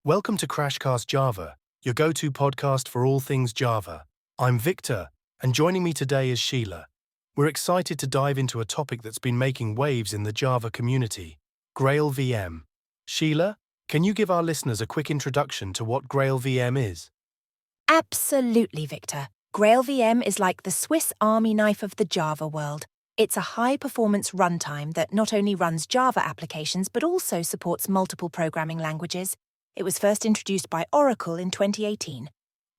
Welcome to Crashcast Java, your go-to podcast for all things Java. I'm Victor, and joining me today is Sheila. We're excited to dive into a topic that's been making waves in the Java community, GraalVM. Sheila, can you give our listeners a quick introduction to what GraalVM is? Absolutely, Victor. GraalVM is like the Swiss Army knife of the Java world. It's a high-performance runtime that not only runs Java applications but also supports multiple programming languages. It was first introduced by Oracle in 2018,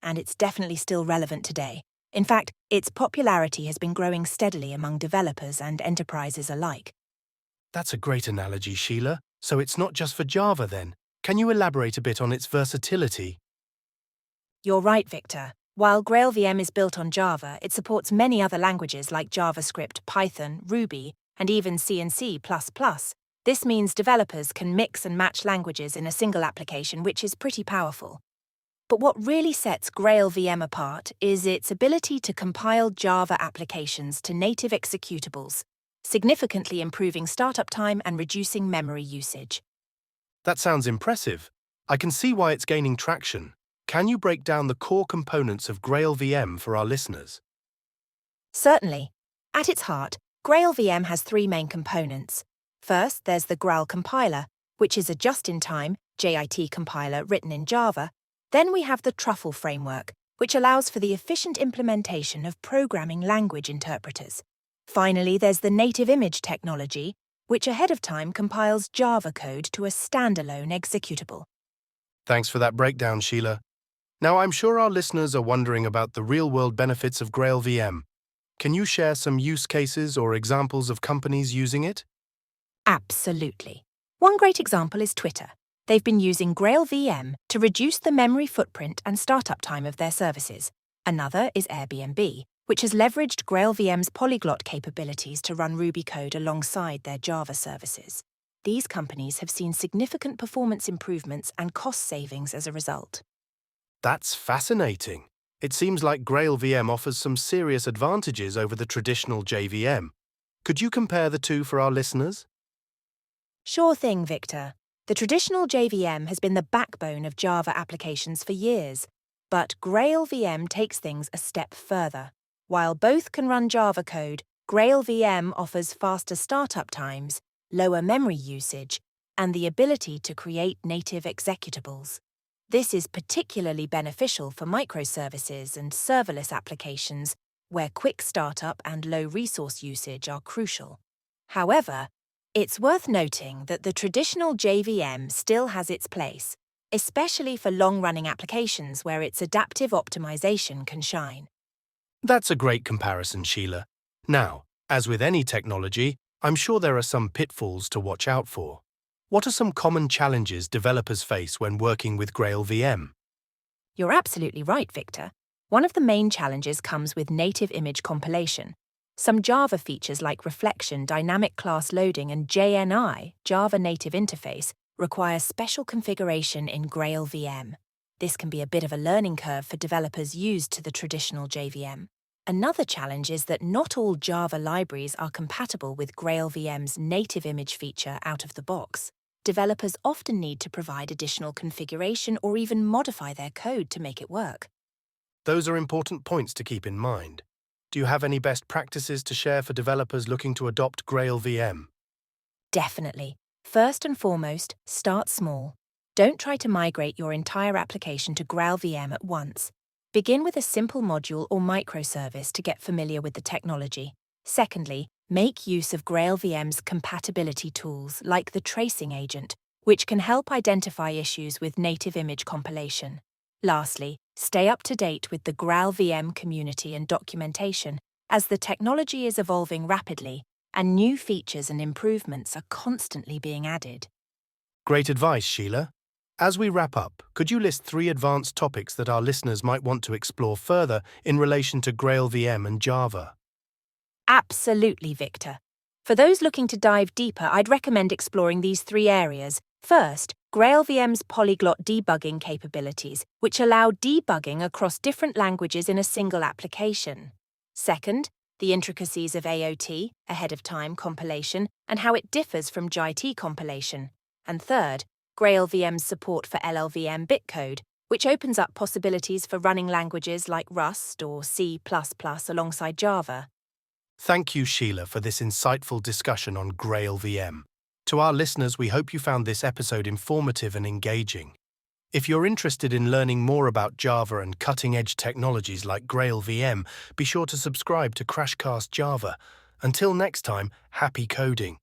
and it's definitely still relevant today. In fact, its popularity has been growing steadily among developers and enterprises alike. That's a great analogy, Sheila. So it's not just for Java then. Can you elaborate a bit on its versatility? You're right, Victor. While GraalVM is built on Java, it supports many other languages like JavaScript, Python, Ruby, and even C and C++. This means developers can mix and match languages in a single application, which is pretty powerful. But what really sets GraalVM apart is its ability to compile Java applications to native executables, significantly improving startup time and reducing memory usage. That sounds impressive. I can see why it's gaining traction. Can you break down the core components of GraalVM for our listeners? Certainly. At its heart, GraalVM has three main components. First, there's the Graal compiler, which is a just-in-time JIT compiler written in Java. Then we have the Truffle framework, which allows for the efficient implementation of programming language interpreters. Finally, there's the native image technology, which ahead of time compiles Java code to a standalone executable. Thanks for that breakdown, Sheila. Now, I'm sure our listeners are wondering about the real-world benefits of GraalVM. Can you share some use cases or examples of companies using it? Absolutely. One great example is Twitter. They've been using GraalVM to reduce the memory footprint and startup time of their services. Another is Airbnb, which has leveraged GraalVM's Polyglot capabilities to run Ruby code alongside their Java services. These companies have seen significant performance improvements and cost savings as a result. That's fascinating. It seems like GraalVM offers some serious advantages over the traditional JVM. Could you compare the two for our listeners? Sure thing, Victor. The traditional JVM has been the backbone of Java applications for years, but GraalVM takes things a step further. While both can run Java code, GraalVM offers faster startup times, lower memory usage, and the ability to create native executables. This is particularly beneficial for microservices and serverless applications where quick startup and low resource usage are crucial. However, it's worth noting that the traditional JVM still has its place, especially for long-running applications where its adaptive optimization can shine. That's a great comparison, Sheila. Now, as with any technology, I'm sure there are some pitfalls to watch out for. What are some common challenges developers face when working with GraalVM? You're absolutely right, Victor. One of the main challenges comes with native image compilation. Some Java features like reflection, dynamic class loading, and JNI, Java Native Interface, require special configuration in GraalVM. This can be a bit of a learning curve for developers used to the traditional JVM. Another challenge is that not all Java libraries are compatible with GraalVM's native image feature out of the box. Developers often need to provide additional configuration or even modify their code to make it work. Those are important points to keep in mind. Do you have any best practices to share for developers looking to adopt GraalVM? Definitely. First and foremost, start small. Don't try to migrate your entire application to GraalVM at once. Begin with a simple module or microservice to get familiar with the technology. Secondly, make use of GraalVM's compatibility tools like the tracing agent, which can help identify issues with native image compilation. Lastly, stay up to date with the GraalVM community and documentation, as the technology is evolving rapidly and new features and improvements are constantly being added. Great advice, Sheila. As we wrap up, could you list 3 advanced topics that our listeners might want to explore further in relation to GraalVM and Java? Absolutely, Victor. For those looking to dive deeper, I'd recommend exploring these 3 areas. First, GraalVM's polyglot debugging capabilities, which allow debugging across different languages in a single application. Second, the intricacies of AOT, ahead-of-time compilation, and how it differs from JIT compilation. And third, GraalVM's support for LLVM bitcode, which opens up possibilities for running languages like Rust or C++ alongside Java. Thank you, Sheila, for this insightful discussion on GraalVM. To our listeners, we hope you found this episode informative and engaging. If you're interested in learning more about Java and cutting-edge technologies like GraalVM, be sure to subscribe to Crashcast Java. Until next time, happy coding.